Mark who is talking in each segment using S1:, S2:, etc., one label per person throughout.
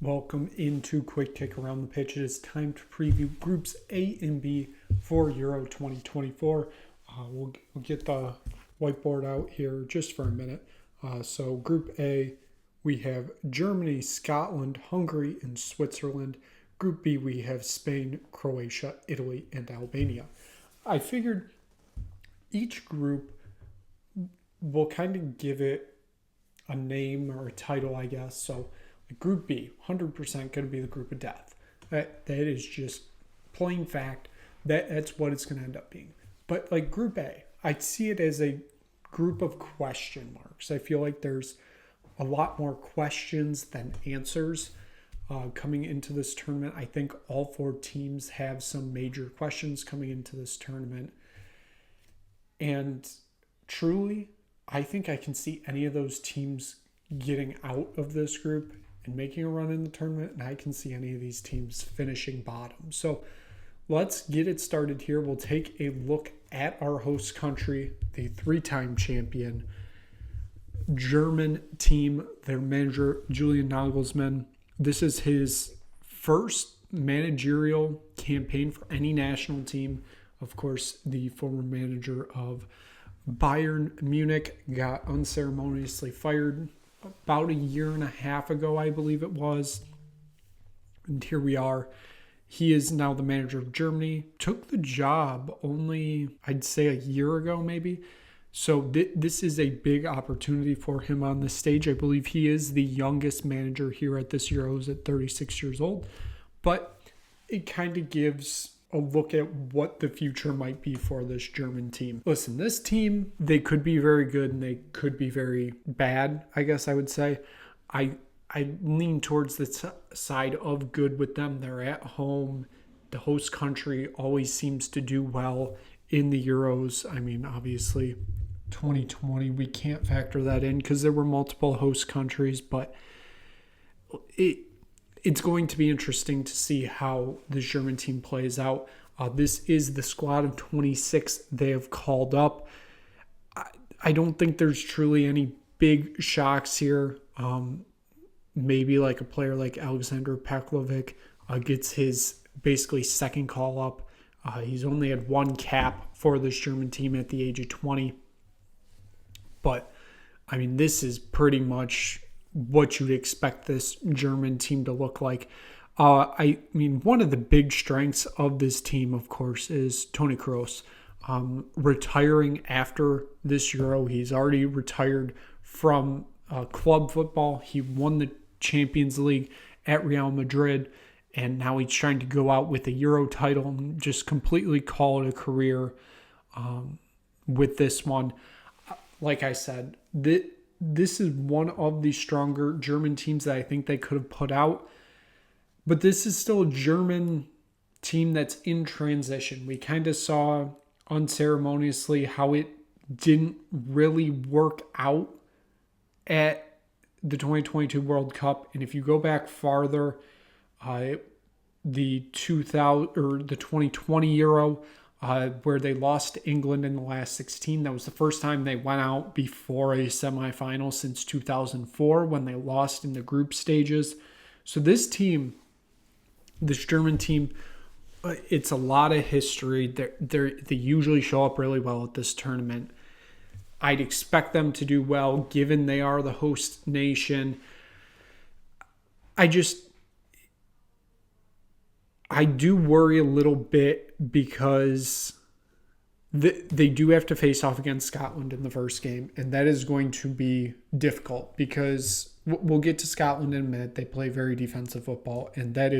S1: Welcome into Quick Take Around the Pitch. It is time to preview Groups A and B for Euro 2024. We'll get the whiteboard out here just for a minute. So Group A, we have Germany, Scotland, Hungary, and Switzerland. Group B, we have Spain, Croatia, Italy, and Albania. I figured each group will kind of give it a name or a title, I guess. So Group B, 100% going to be the group of death. That is just plain fact. That's what it's going to end up being. But like Group A, I see it as a group of question marks. I feel like there's a lot more questions than answers coming into this tournament. I think all four teams have some major questions coming into this tournament. And truly, I think I can see any of those teams getting out of this group and making a run in the tournament, and I can see any of these teams finishing bottom. So let's get it started here. We'll take a look at our host country, the three-time champion German team, their manager, Julian Nagelsmann. This is his first managerial campaign for any national team. Of course, the former manager of Bayern Munich got unceremoniously fired about a year and a half ago, I believe it was. And here we are. He is now the manager of Germany. Took the job only, I'd say, a year ago, maybe. So this is a big opportunity for him on this stage. I believe he is the youngest manager here at this Euros at 36 years old. But it kind of gives a look at what the future might be for this German team. Listen, this team, they could be very good and they could be very bad, I guess I would say. I lean towards the side of good with them. They're at home. The host country always seems to do well in the Euros. I mean, obviously, 2020, we can't factor that in because there were multiple host countries, but it's going to be interesting to see how the German team plays out. This is the squad of 26 they have called up. I don't think there's truly any big shocks here. Maybe like a player like Alexander Pavlovic gets his basically second call up. He's only had one cap for this German team at the age of 20. But, I mean, this is pretty much what you'd expect this German team to look like. I mean, one of the big strengths of this team, of course, is Toni Kroos. Retiring after this Euro, he's already retired from club football. He won the Champions League at Real Madrid, and now he's trying to go out with a Euro title and just completely call it a career with this one. Like I said, this is one of the stronger German teams that I think they could have put out. But this is still a German team that's in transition. We kind of saw unceremoniously how it didn't really work out at the 2022 World Cup. And if you go back farther, the 2020 Euro, where they lost to England in the last 16. That was the first time they went out before a semifinal since 2004 when they lost in the group stages. So this team, this German team, it's a lot of history. They usually show up really well at this tournament. I'd expect them to do well given they are the host nation. I do worry a little bit because they do have to face off against Scotland in the first game, and that is going to be difficult because we'll get to Scotland in a minute. They play very defensive football, and that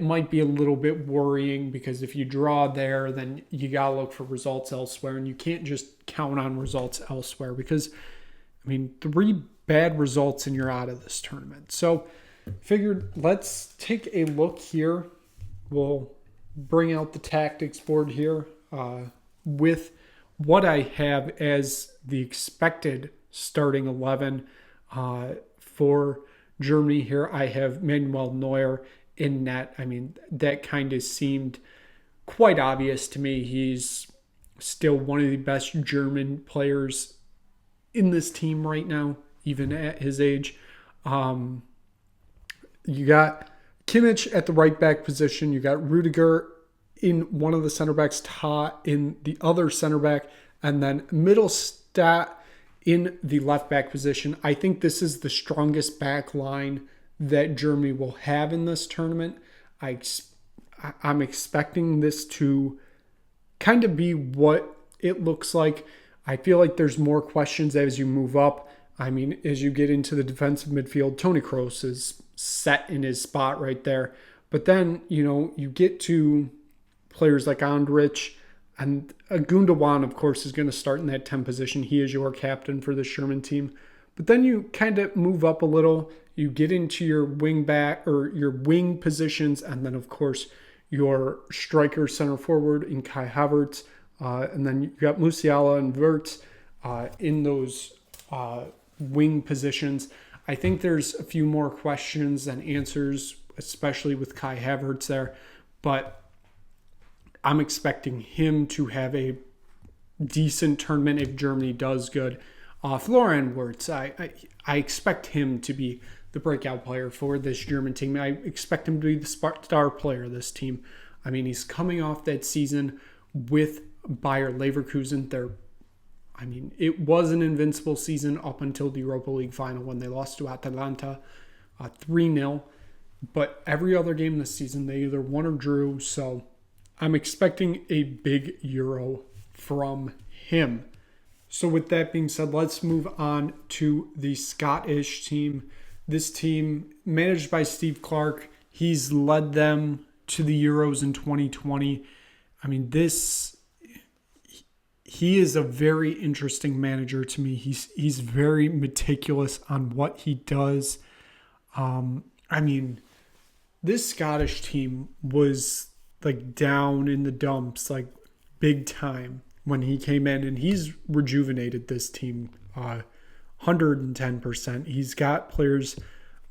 S1: might be a little bit worrying because if you draw there, then you got to look for results elsewhere, and you can't just count on results elsewhere because, I mean, 3 bad results and you're out of this tournament. So figured let's take a look here. We'll bring out the tactics board here with what I have as the expected starting 11 for Germany here. I have Manuel Neuer in net. I mean, that kind of seemed quite obvious to me. He's still one of the best German players in this team right now, even at his age. You got Kimmich at the right back position. You got Rudiger in one of the center backs, Ta in the other center back, and then Middlestat in the left back position. I think this is the strongest back line that Germany will have in this tournament. I'm expecting this to kind of be what it looks like. I feel like there's more questions as you move up. I mean, as you get into the defensive midfield, Toni Kroos is set in his spot right there. But then, you get to players like Andrich, and Gundogan, of course, is going to start in that 10 position. He is your captain for the Sherman team. But then you kind of move up a little. You get into your wing back or your wing positions, and then, of course, your striker center forward in Kai Havertz. And then you got Musiala and Wirtz in those wing positions. I think there's a few more questions than answers, especially with Kai Havertz there. But I'm expecting him to have a decent tournament if Germany does good. Florian Wirtz, I expect him to be the breakout player for this German team. I expect him to be the star player of this team. I mean, he's coming off that season with Bayer Leverkusen. It was an invincible season up until the Europa League final when they lost to Atalanta 3-0. But every other game this season, they either won or drew. So I'm expecting a big Euro from him. So with that being said, let's move on to the Scottish team. This team, managed by Steve Clarke, he's led them to the Euros in 2020. I mean, he is a very interesting manager to me. He's very meticulous on what he does. This Scottish team was like down in the dumps, like big time when he came in, and he's rejuvenated this team 110%. He's got players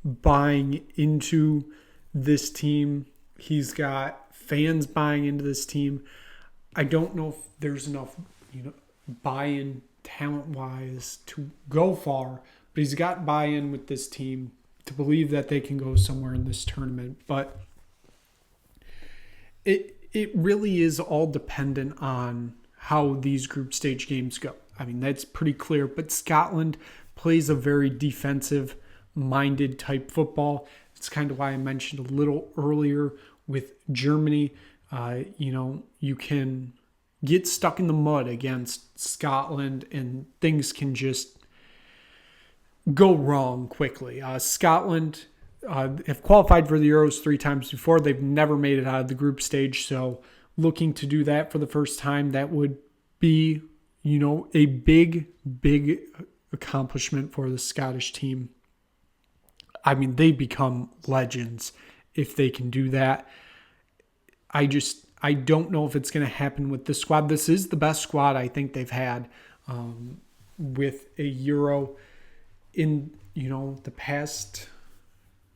S1: buying into this team. He's got fans buying into this team. I don't know if there's enough, buy-in talent-wise to go far, but he's got buy-in with this team to believe that they can go somewhere in this tournament. But it really is all dependent on how these group stage games go. I mean, that's pretty clear. But Scotland plays a very defensive-minded type football. It's kind of why I mentioned a little earlier with Germany. You can get stuck in the mud against Scotland and things can just go wrong quickly. Scotland have qualified for the Euros 3 times before. They've never made it out of the group stage. So looking to do that for the first time, that would be, a big, big accomplishment for the Scottish team. I mean, they become legends if they can do that. I don't know if it's going to happen with this squad. This is the best squad I think they've had with a Euro in, the past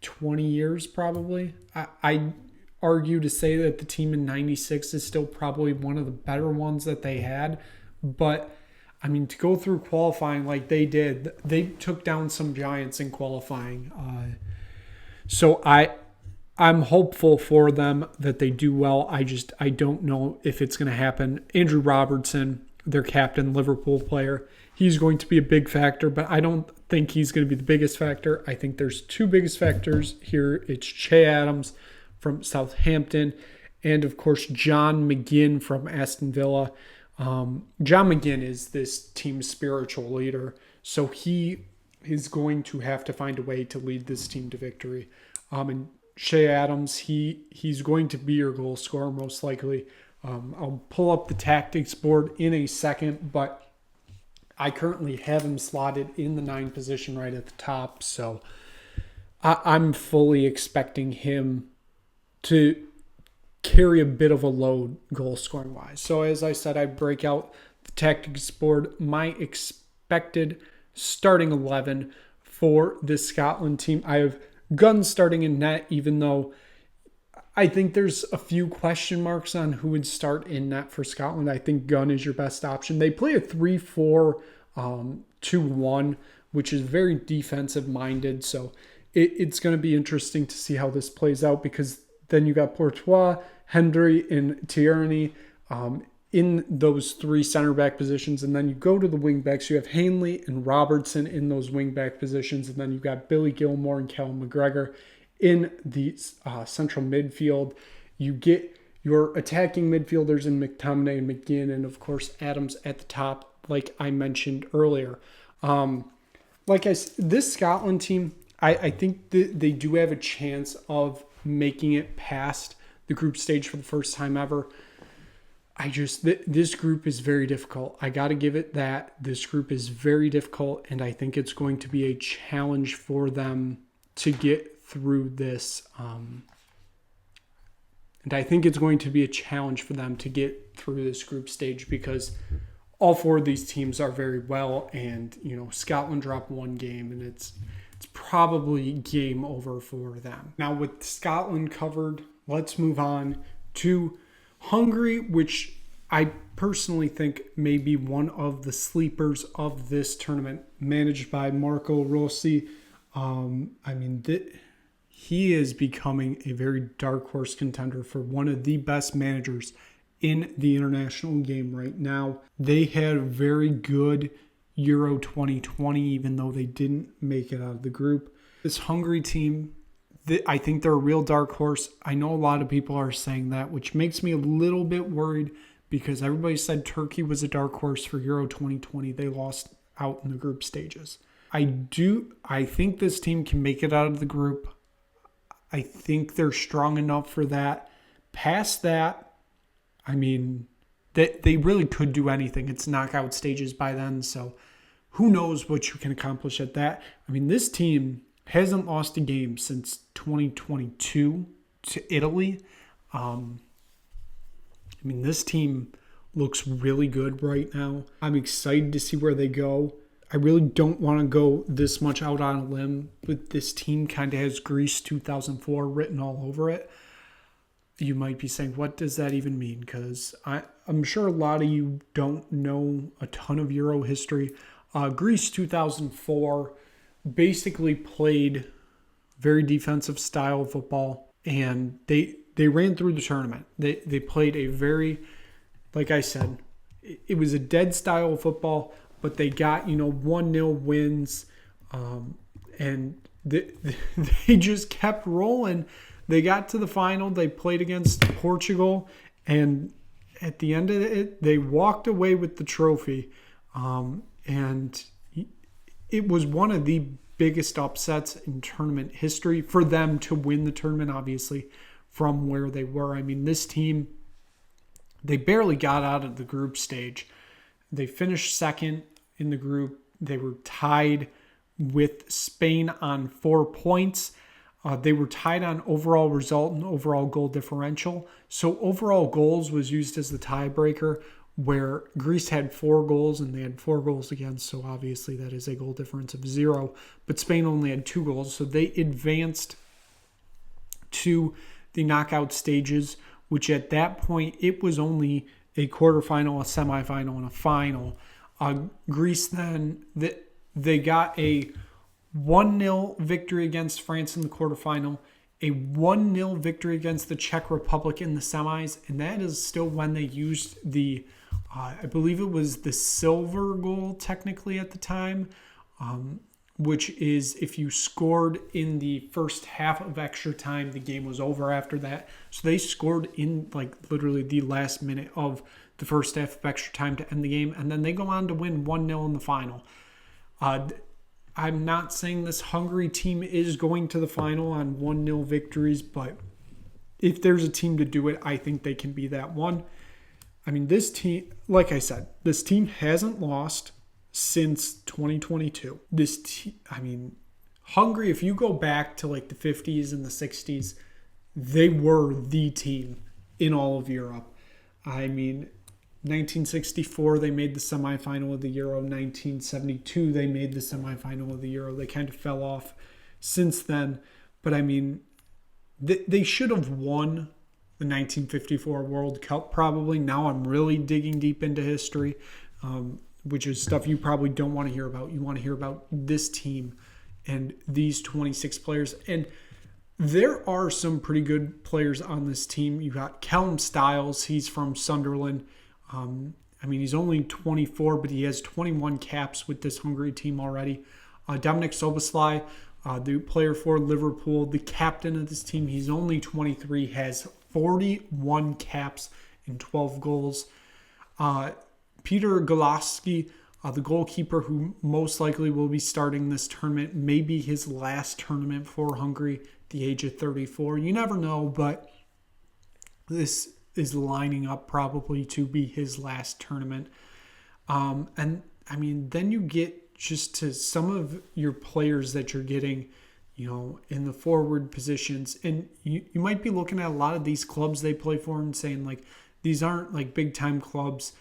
S1: 20 years probably. I argue to say that the team in 96 is still probably one of the better ones that they had. But, to go through qualifying like they did, they took down some giants in qualifying. So I'm hopeful for them that they do well. I don't know if it's going to happen. Andrew Robertson, their captain, Liverpool player, he's going to be a big factor, but I don't think he's going to be the biggest factor. I think there's 2 biggest factors here. It's Che Adams from Southampton and, of course, John McGinn from Aston Villa. John McGinn is this team's spiritual leader, so he is going to have to find a way to lead this team to victory. And Che Adams, he's going to be your goal scorer most likely. I'll pull up the tactics board in a second, but I currently have him slotted in the 9 position right at the top, so I'm fully expecting him to carry a bit of a load goal scoring wise. So as I said, I break out the tactics board. My expected starting 11 for this Scotland team. I have Gunn starting in net, even though I think there's a few question marks on who would start in net for Scotland. I think Gunn is your best option. They play a 3-4-2-1 which is very defensive minded. So it's going to be interesting to see how this plays out, because then you got Courtois, Hendry, and Tierney in those three center back positions. And then you go to the wing backs. You have Hanley and Robertson in those wing back positions. And then you've got Billy Gilmore and Callum McGregor in the central midfield. You get your attacking midfielders in McTominay and McGinn, and of course Adams at the top, like I mentioned earlier. This Scotland team, I think that they do have a chance of making it past the group stage for the first time ever. This group is very difficult. I got to give it that. This group is very difficult, and I think it's going to be a challenge for them to get through this. And I think it's going to be a challenge for them to get through this group stage, because all four of these teams are very well, and Scotland dropped one game, and it's probably game over for them. Now, with Scotland covered, let's move on to Hungary, which I personally think may be one of the sleepers of this tournament, managed by Marco Rossi. He is becoming a very dark horse contender for one of the best managers in the international game right now. They had a very good Euro 2020, even though they didn't make it out of the group. This Hungary team, I think they're a real dark horse. I know a lot of people are saying that, which makes me a little bit worried, because everybody said Turkey was a dark horse for Euro 2020. They lost out in the group stages. I think this team can make it out of the group. I think they're strong enough for that. Past that, they really could do anything. It's knockout stages by then, so who knows what you can accomplish at that. This team hasn't lost a game since 2022 to Italy. This team looks really good right now. I'm excited to see where they go. I really don't want to go this much out on a limb, but this team kind of has Greece 2004 written all over it. You might be saying, what does that even mean? Because I'm sure a lot of you don't know a ton of Euro history. Greece 2004 basically played very defensive style of football, and they ran through the tournament. They played a very, like I said, it was a dead style of football, but they got 1-0 wins, and they just kept rolling. They got to the final. They played against Portugal, and at the end of it, they walked away with the trophy. And it was one of the biggest upsets in tournament history for them to win the tournament, obviously, from where they were. This team, they barely got out of the group stage. They finished second in the group. They were tied with Spain on 4 points. They were tied on overall result and overall goal differential. So overall goals was used as the tiebreaker, where Greece had 4 goals and they had 4 goals against. So obviously that is a goal difference of 0. But Spain only had 2 goals. So they advanced to the knockout stages, which at that point, it was only a quarterfinal, a semifinal, and a final. Greece then, they got a 1-0 victory against France in the quarterfinal, a 1-0 victory against the Czech Republic in the semis, and that is still when they used the, I believe it was the silver goal technically at the time, which is if you scored in the first half of extra time, the game was over after that. So they scored in literally the last minute of the first half of extra time to end the game, and then they go on to win 1-0 in the final. I'm not saying this Hungary team is going to the final on 1-0 victories, but if there's a team to do it, I think they can be that one. This team, like I said, this team hasn't lost since 2022. Hungary, if you go back to the 50s and the 60s, they were the team in all of Europe. 1964, they made the semifinal of the Euro. 1972, they made the semifinal of the Euro. They kind of fell off since then. But, they should have won the 1954 World Cup probably. Now I'm really digging deep into history. which is stuff you probably don't want to hear about. You want to hear about this team and these 26 players. And there are some pretty good players on this team. You got Callum Styles. He's from Sunderland. He's only 24, but he has 21 caps with this Hungary team already. Dominic Soboslai, the player for Liverpool, the captain of this team, he's only 23, has 41 caps and 12 goals. Peter Golaski, the goalkeeper who most likely will be starting this tournament, may be his last tournament for Hungary at the age of 34. You never know, but this is lining up probably to be his last tournament. Then you get just to some of your players that you're getting, in the forward positions. And you might be looking at a lot of these clubs they play for and saying, like, these aren't like big time clubs.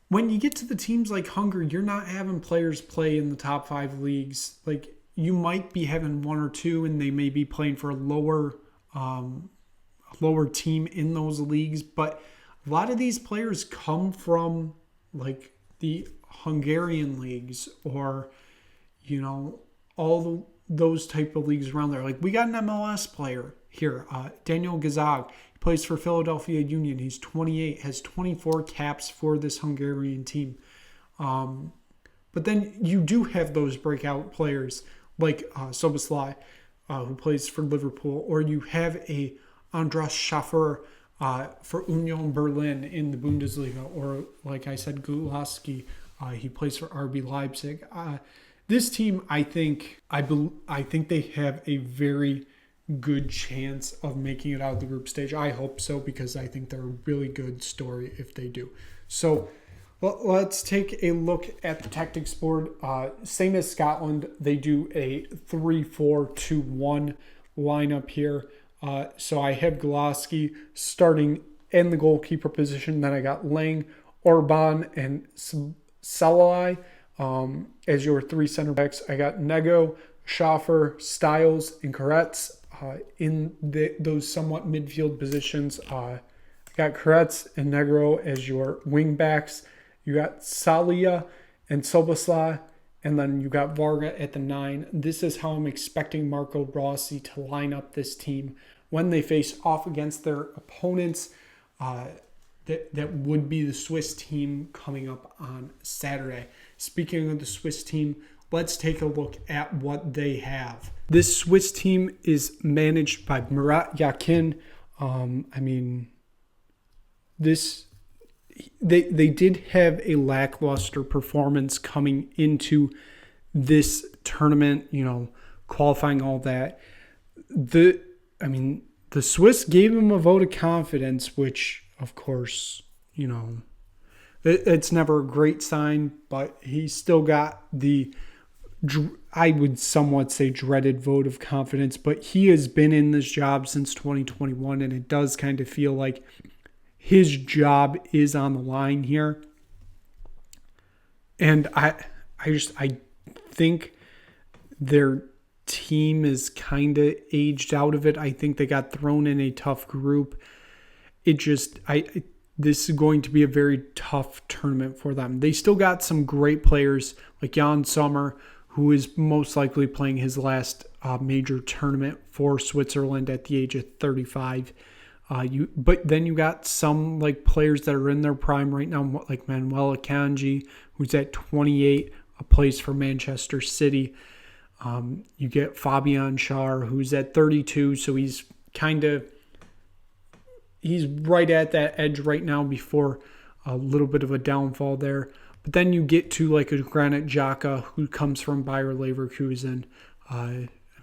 S1: When you get to the teams like Hungary, you're not having players play in the top 5 leagues. Like, you might be having 1 or 2, and they may be playing for a lower team in those leagues. But a lot of these players come from like the Hungarian leagues or, those type of leagues around there. Like, we got an MLS player here, Daniel Gazag. He plays for Philadelphia Union. He's 28, has 24 caps for this Hungarian team. But then you do have those breakout players like Soboslai, who plays for Liverpool, or you have a Andras Schaffer for Union Berlin in the Bundesliga, or like I said, Gulaski, he plays for RB Leipzig. This team, I think they have a very good chance of making it out of the group stage. I hope so, because I think they're a really good story if they do. So let's take a look at the tactics board. Same as Scotland, they do a 3-4-2-1 lineup here. So I have Golaski starting in the goalkeeper position. Then I got Lang, Orban, and Salai as your 3 center backs. I got Nego, Schaffer, Styles, and Koretz in those somewhat midfield positions. I got Koretz and Negro as your wing backs. You got Salia and Soboslai, and then you got Varga at the 9. This is how I'm expecting Marco Rossi to line up this team when they face off against their opponents. That would be the Swiss team coming up on Saturday. Speaking of the Swiss team, let's take a look at what they have. This Swiss team is managed by Murat Yakin. They did have a lackluster performance coming into this tournament, qualifying, all that. The Swiss gave him a vote of confidence, which, of course, it's never a great sign, but he still got the, I would somewhat say, dreaded vote of confidence. But he has been in this job since 2021, and it does kind of feel like his job is on the line here. And I think their team is kind of aged out of it. I think they got thrown in a tough group. This is going to be a very tough tournament for them. They still got some great players like Jan Sommer, who is most likely playing his last major tournament for Switzerland at the age of 35. But then you got some like players that are in their prime right now, like Manuel Akanji, who's at 28, plays for Manchester City. You get Fabian Schär, who's at 32, so he's right at that edge right now before a little bit of a downfall there. But then you get to like a Granit Xhaka, who comes from Bayer Leverkusen.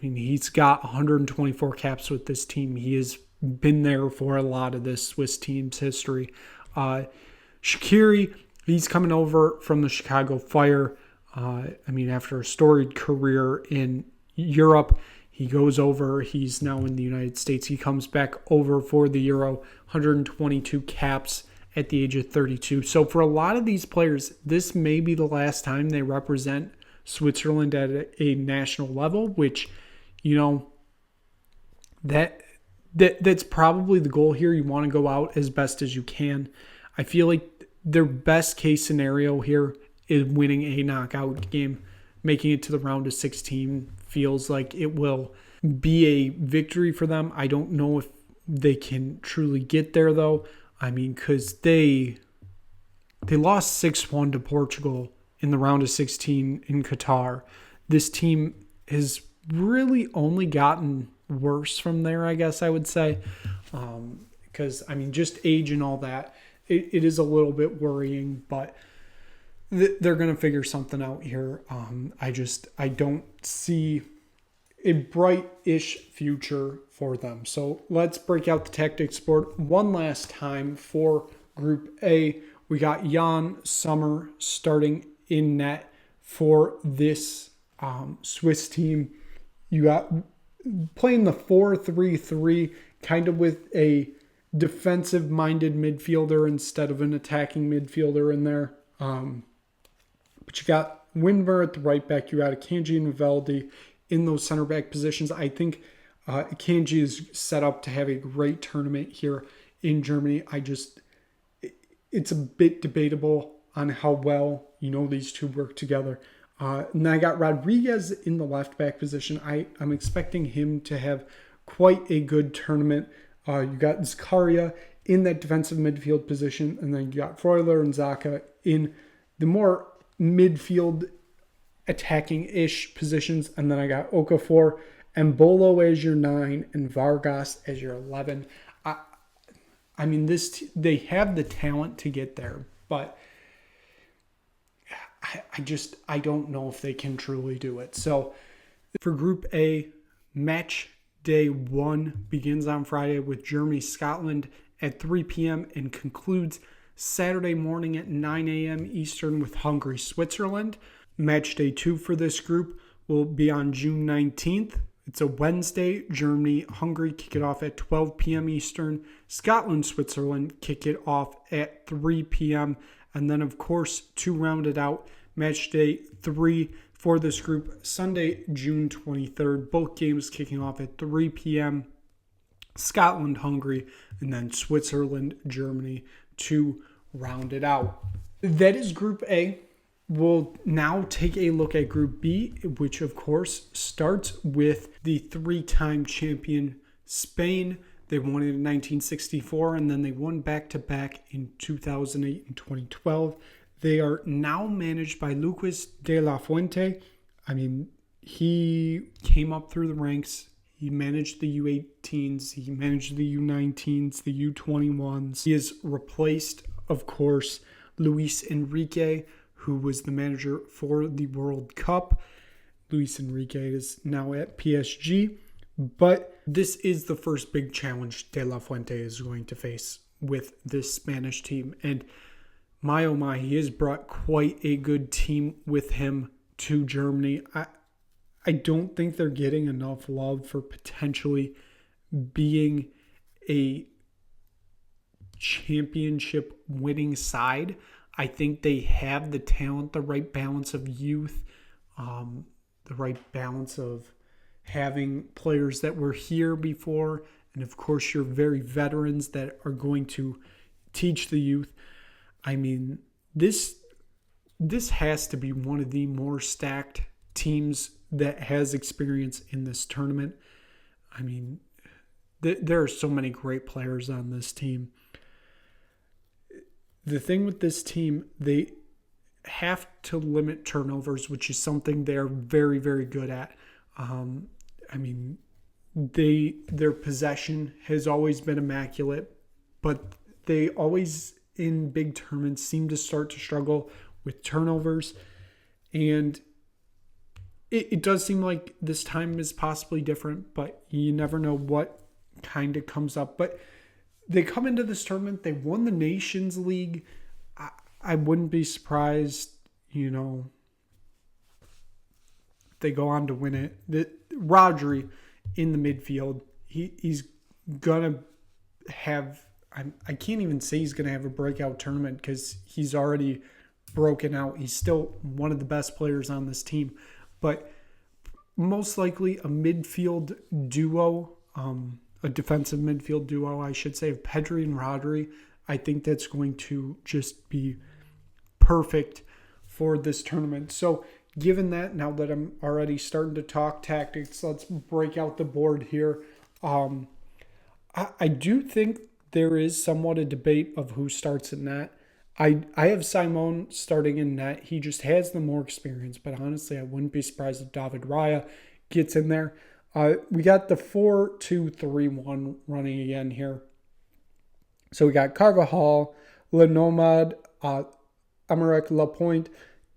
S1: He's got 124 caps with this team. He has been there for a lot of this Swiss team's history. Shaqiri, he's coming over from the Chicago Fire. After a storied career in Europe, he goes over. He's now in the United States. He comes back over for the Euro, 122 caps at the age of 32. So for a lot of these players, this may be the last time they represent Switzerland at a national level, which, that's probably the goal here. You want to go out as best as you can. I feel like their best case scenario here is winning a knockout game. Making it to the round of 16 feels like it will be a victory for them. I don't know if they can truly get there, though. I mean, because they lost 6-1 to Portugal in the round of 16 in Qatar. This team has really only gotten worse from there, I guess I would say. Because, I mean, just age and all that, it is a little bit worrying, but they're going to figure something out here. I don't see a bright-ish future for them. So let's break out the tactics board one last time for Group A. We got Jan Sommer starting in net for this Swiss team. You got playing the 4-3-3, kind of with a defensive-minded midfielder instead of an attacking midfielder in there. But you got Windmer at the right back. You got Akanji and Vivaldi in those center back positions. I think Akanji is set up to have a great tournament here in Germany. It's a bit debatable on how well, these two work together. And I got Rodriguez in the left back position. I'm expecting him to have quite a good tournament. You got Zakaria in that defensive midfield position, and then you got Freuler and Zaka in the more midfield attacking-ish positions, and then I got Okafor and Bolo as your 9 and Vargas as your 11. I mean, they have the talent to get there, but I don't know if they can truly do it. So for Group A, match day 1 begins on Friday with Germany-Scotland at 3 p.m. and concludes Saturday morning at 9 a.m. Eastern with Hungary-Switzerland. Match day 2 for this group will be on June 19th. It's a Wednesday. Germany-Hungary kick it off at 12 p.m. Eastern. Scotland-Switzerland kick it off at 3 p.m. And then, of course, to round it out, match day 3 for this group, Sunday, June 23rd. Both games kicking off at 3 p.m. Scotland-Hungary, and then Switzerland-Germany to round it out. That is Group A. We'll now take a look at Group B, which of course starts with the 3-time champion Spain. They won it in 1964, and then they won back-to-back in 2008 and 2012. They are now managed by Lucas de la Fuente. I mean, he came up through the ranks. He managed the U18s, he managed the U19s, the U21s. He has replaced, of course, Luis Enrique, who was the manager for the World Cup. Luis Enrique is now at PSG. But this is the first big challenge De La Fuente is going to face with this Spanish team. And my oh my, he has brought quite a good team with him to Germany. I don't think they're getting enough love for potentially being a championship winning side. I think they have the talent, the right balance of youth, the right balance of having players that were here before, and of course your very veterans that are going to teach the youth. I mean, this has to be one of the more stacked teams that has experience in this tournament. I mean, there are so many great players on this team. The thing with this team, they have to limit turnovers, which is something they're very, very good at. I mean, their possession has always been immaculate, but they always, in big tournaments, seem to start to struggle with turnovers. And it does seem like this time is possibly different, but you never know what kind of comes up. But they come into this tournament, they won the Nations League. I wouldn't be surprised, if they go on to win it. Rodri in the midfield, he's going to have, I can't even say he's going to have a breakout tournament because he's already broken out. He's still one of the best players on this team. But most likely a midfield duo, a defensive midfield duo, I should say, of Pedri and Rodri. I think that's going to just be perfect for this tournament. So given that, now that I'm already starting to talk tactics, let's break out the board here. I do think there is somewhat a debate of who starts in net. I have Simon starting in net. He just has the more experience, but honestly, I wouldn't be surprised if David Raya gets in there. We got the 4-2-3-1 running again here. So we got Carvajal, Le Nomad, Amarek Lapointe,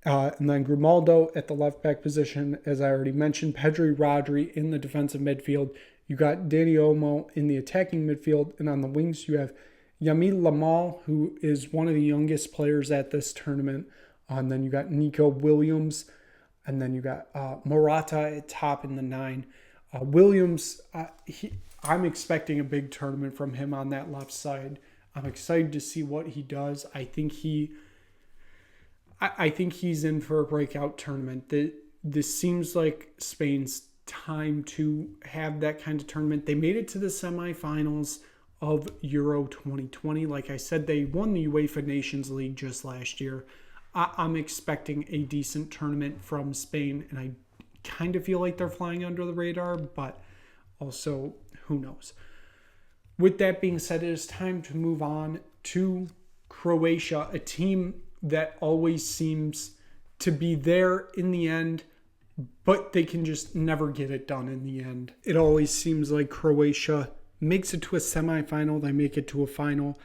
S1: and then Grimaldo at the left back position. As I already mentioned, Pedri Rodri in the defensive midfield. You got Dani Olmo in the attacking midfield. And on the wings, you have Yamil Lamal, who is one of the youngest players at this tournament. And then you got Nico Williams. And then you got Morata at top in the 9. Williams, I'm expecting a big tournament from him on that left side. I'm excited to see what he does. I think he's in for a breakout tournament. This seems like Spain's time to have that kind of tournament. They made it to the semifinals of Euro 2020. Like I said, they won the UEFA Nations League just last year. I'm expecting a decent tournament from Spain, and I kind of feel like they're flying under the radar, but also, who knows? With that being said, it is time to move on to Croatia, a team that always seems to be there in the end, but they can just never get it done in the end. It always seems like Croatia makes it to a semifinal, they make it to a final.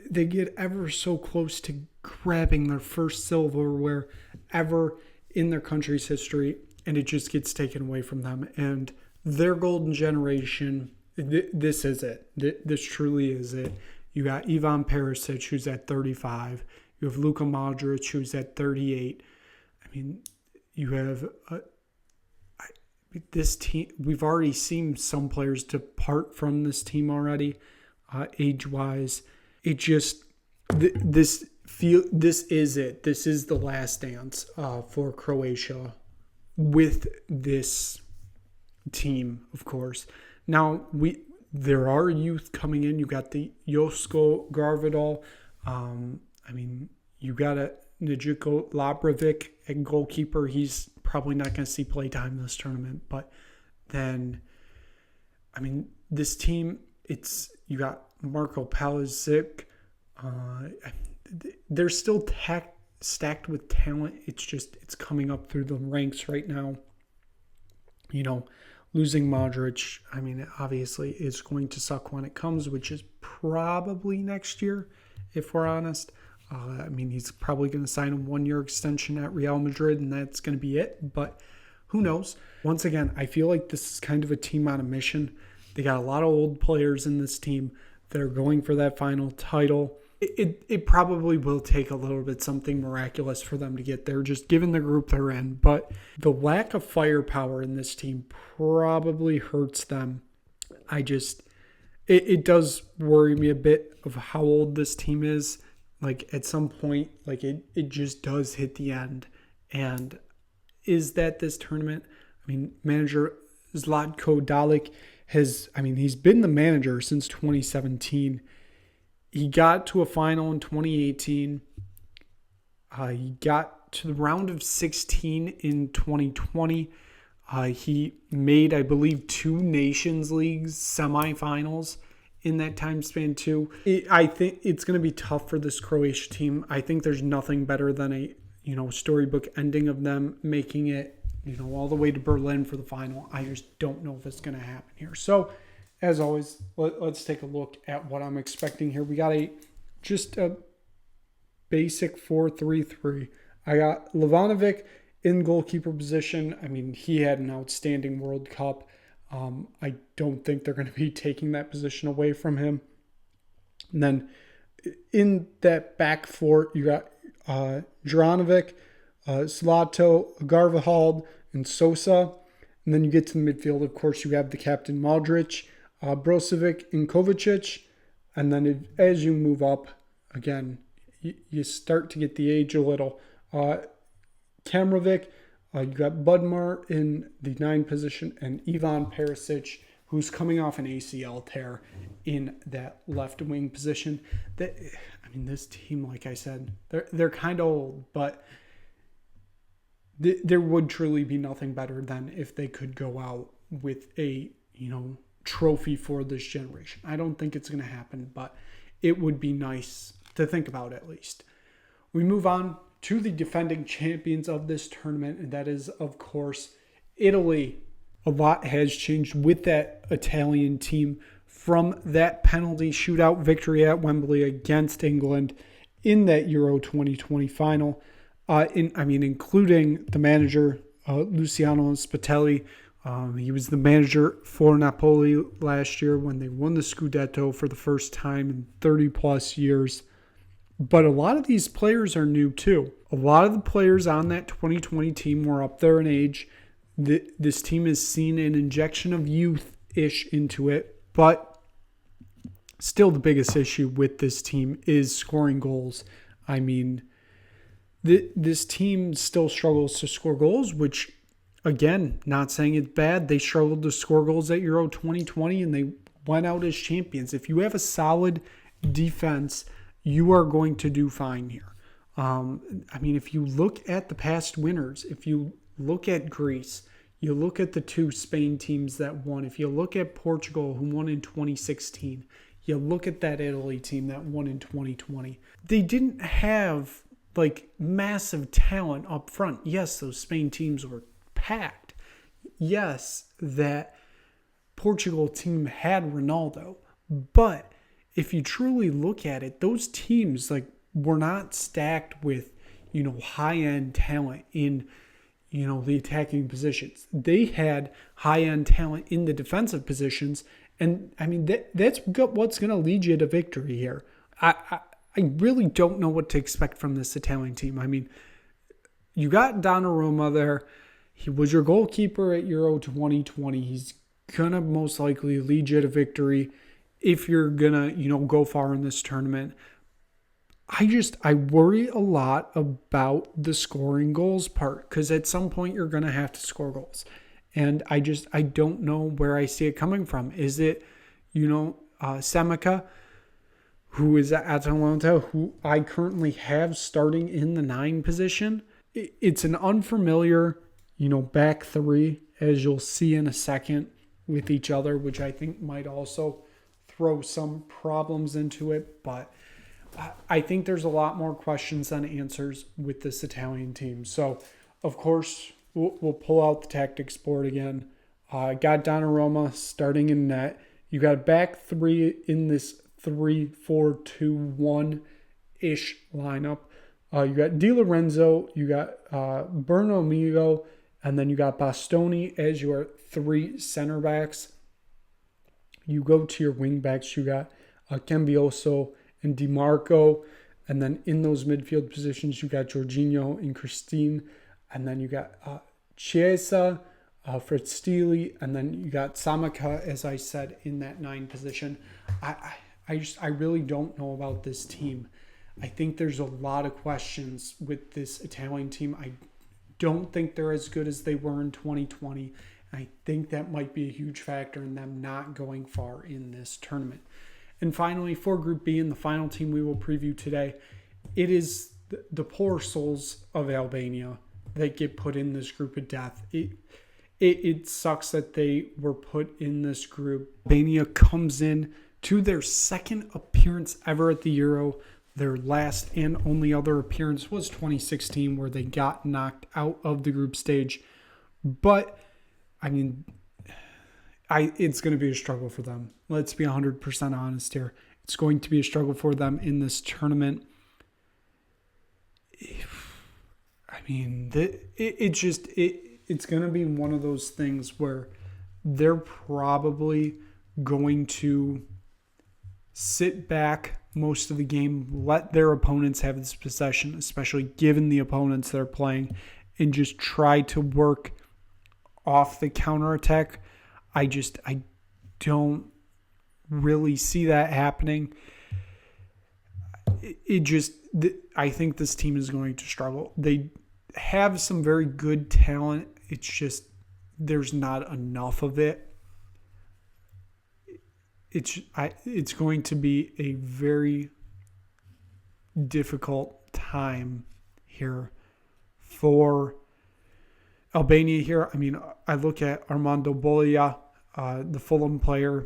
S1: They get ever so close to grabbing their first silverware ever in their country's history, and it just gets taken away from them. And their golden generation, this is it. This truly is it. You got Ivan Perisic, who's at 35. You have Luka Modric, who's at 38. I mean, you have this team. We've already seen some players depart from this team already, age-wise. It just this is it. This is the last dance for Croatia with this team, of course. Now there are youth coming in. You got the Josko Garvidal. You got a Nijiko Labrovic at goalkeeper. He's probably not going to see play time this tournament. But then, this team, you got Marko Palizic. They're still stacked with talent. It's coming up through the ranks right now. Losing Modric, obviously is going to suck when it comes, which is probably next year, if we're honest. He's probably going to sign a 1-year extension at Real Madrid, and that's going to be it. But who knows? Once again, I feel like this is kind of a team on a mission. They got a lot of old players in this team that are going for that final title. It probably will take a little bit something miraculous for them to get there, just given the group they're in. But the lack of firepower in this team probably hurts them. It does worry me a bit of how old this team is. Like, at some point, it just does hit the end. And is that this tournament? Manager Zlatko Dalic he's been the manager since 2017. He got to a final in 2018. He got to the round of 16 in 2020. He made, I believe, 2 Nations Leagues semifinals in that time span too. I think it's going to be tough for this Croatia team. I think there's nothing better than a storybook ending of them making it all the way to Berlin for the final. I just don't know if it's going to happen here. So, as always, let's take a look at what I'm expecting here. We got just a basic 4-3-3. I got Livanovic in goalkeeper position. He had an outstanding World Cup. I don't think they're going to be taking that position away from him. And then in that back four, you got Juranovic, Slato, Garvahald, and Sosa. And then you get to the midfield. Of course, you have the captain Modric, Brozovic, and Kovacic. And then as you move up, again, you start to get the age a little. Kamrovic, you got Budmar in the 9 position, and Ivan Perisic, who's coming off an ACL tear in that left wing position. This team, like I said, they're kind of old, but there would truly be nothing better than if they could go out with a, trophy for this generation. I don't think it's going to happen, but it would be nice to think about at least. We move on to the defending champions of this tournament, and that is, of course, Italy. A lot has changed with that Italian team from that penalty shootout victory at Wembley against England in that Euro 2020 final. Including the manager, Luciano Spalletti. He was the manager for Napoli last year when they won the Scudetto for the first time in 30 plus years. But a lot of these players are new too. A lot of the players on that 2020 team were up there in age. This team has seen an injection of youth-ish into it, but still the biggest issue with this team is scoring goals. I mean, this team still struggles to score goals, which, again, not saying it's bad. They struggled to score goals at Euro 2020, and they went out as champions. If you have a solid defense, you are going to do fine here. If you look at the past winners, if you look at Greece, you look at the two Spain teams that won, if you look at Portugal, who won in 2016, you look at that Italy team that won in 2020, they didn't have massive talent up front. Yes, those Spain teams were packed. Yes, that Portugal team had Ronaldo. But if you truly look at it, those teams were not stacked with, high-end talent in, the attacking positions. They had high-end talent in the defensive positions. And that's what's going to lead you to victory here. I really don't know what to expect from this Italian team. You got Donnarumma there. He was your goalkeeper at Euro 2020. He's going to most likely lead you to victory if you're going to, go far in this tournament. I worry a lot about the scoring goals part, because at some point you're going to have to score goals. And I don't know where I see it coming from. Is it, Semica, who is at Atalanta, who I currently have starting in the 9 position? It's an unfamiliar, back three, as you'll see in a second, with each other, which I think might also throw some problems into it. But I think there's a lot more questions than answers with this Italian team. So, of course, we'll pull out the tactics board again. Got Donnarumma starting in net. You got a back three in this 3-4-2-1-ish lineup. You got Di Lorenzo, you got Bruno Amigo, and then you got Bastoni as your 3 center backs. You go to your wing backs. You got Cambioso and DiMarco. And then in those midfield positions, you got Jorginho and Christine. And then you got Chiesa, Fritzstili, and then you got Samaka, as I said, in that 9 position. I really don't know about this team. I think there's a lot of questions with this Italian team. I don't think they're as good as they were in 2020. I think that might be a huge factor in them not going far in this tournament. And finally, for Group B, and the final team we will preview today, it is the poor souls of Albania that get put in this group of death. It sucks that they were put in this group. Albania comes in to their second appearance ever at the Euro. Their last and only other appearance was 2016, where they got knocked out of the group stage. But, it's going to be a struggle for them. Let's be 100% honest here. It's going to be a struggle for them in this tournament. It's going to be one of those things where they're probably going to sit back most of the game, let their opponents have this possession, especially given the opponents they're playing, and just try to work off the counterattack. I don't really see that happening. I think this team is going to struggle. They have some very good talent. It's just there's not enough of it. It's going to be a very difficult time here for Albania here, I mean, I look at Armando Bolia, the Fulham player.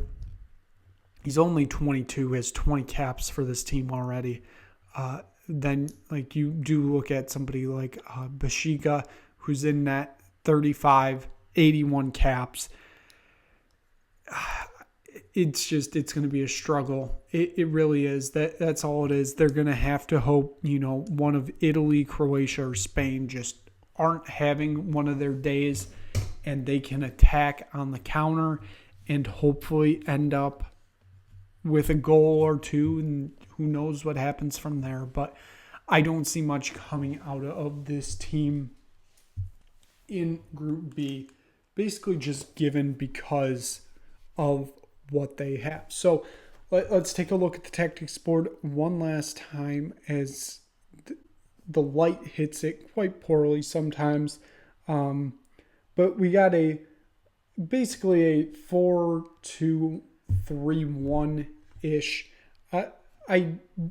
S1: He's only 22, has 20 caps for this team already. Then, like, you do look at somebody like Bashiga, who's in that 35, 81 caps. It's going to be a struggle. It really is. That's all it is. They're going to have to hope, one of Italy, Croatia, or Spain just aren't having one of their days and they can attack on the counter and hopefully end up with a goal or two, and who knows what happens from there. But I don't see much coming out of this team in Group B, basically just given because of what they have. So let's take a look at the tactics board one last time, as the light hits it quite poorly sometimes. But we got basically a 4-2-3-1-ish. I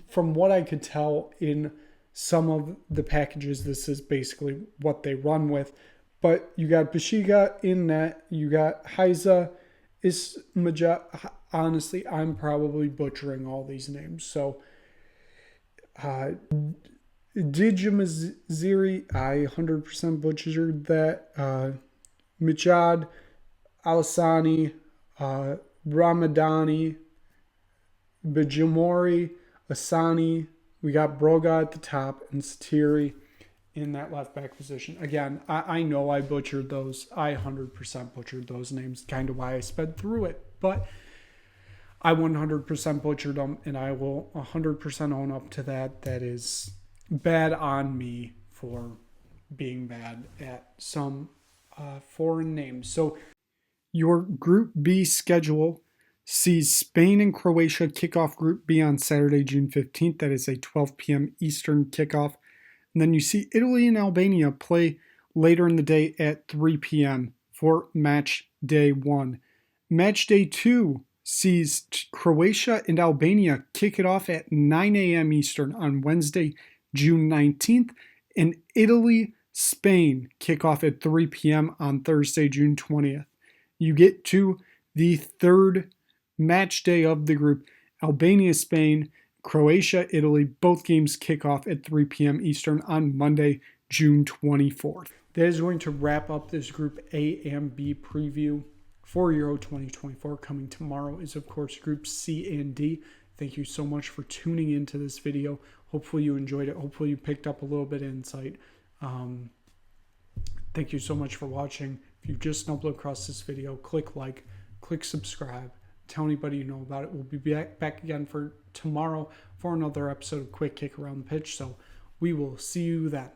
S1: from what I could tell in some of the packages, this is basically what they run with. But you got Bashiga in that. You got Haiza, Ismaja. Honestly, I'm probably butchering all these names. So, Dijamaziri, I 100% butchered that. Michad, Alasani, Ramadani, Bijamori, Asani. We got Broga at the top and Satiri in that left back position. Again, I know I butchered those. I 100% butchered those names, kind of why I sped through it. But I 100% butchered them, and I will 100% own up to that. That is bad on me for being bad at some foreign names. So your Group B schedule sees Spain and Croatia kick off Group B on Saturday, June 15th. That is a 12 p.m. Eastern kickoff. And then you see Italy and Albania play later in the day at 3 p.m. for match day 1. Match day 2 sees Croatia and Albania kick it off at 9 a.m. Eastern on Wednesday, June 19th. And Italy, Spain kick off at 3 p.m. on Thursday, June 20th. You get to the third match day of the group. Albania, Spain, Croatia, Italy, both games kick off at 3 p.m. Eastern on Monday, June 24th. That is going to wrap up this Group A and B preview for Euro 2024. Coming tomorrow is, of course, Group C and D. Thank you so much for tuning into this video. Hopefully you enjoyed it. Hopefully you picked up a little bit of insight. Thank you so much for watching. If you've just stumbled across this video, click like, click subscribe. Tell anybody you know about it. We'll be back again for tomorrow for another episode of Quick Kick Around the Pitch. So we will see you then.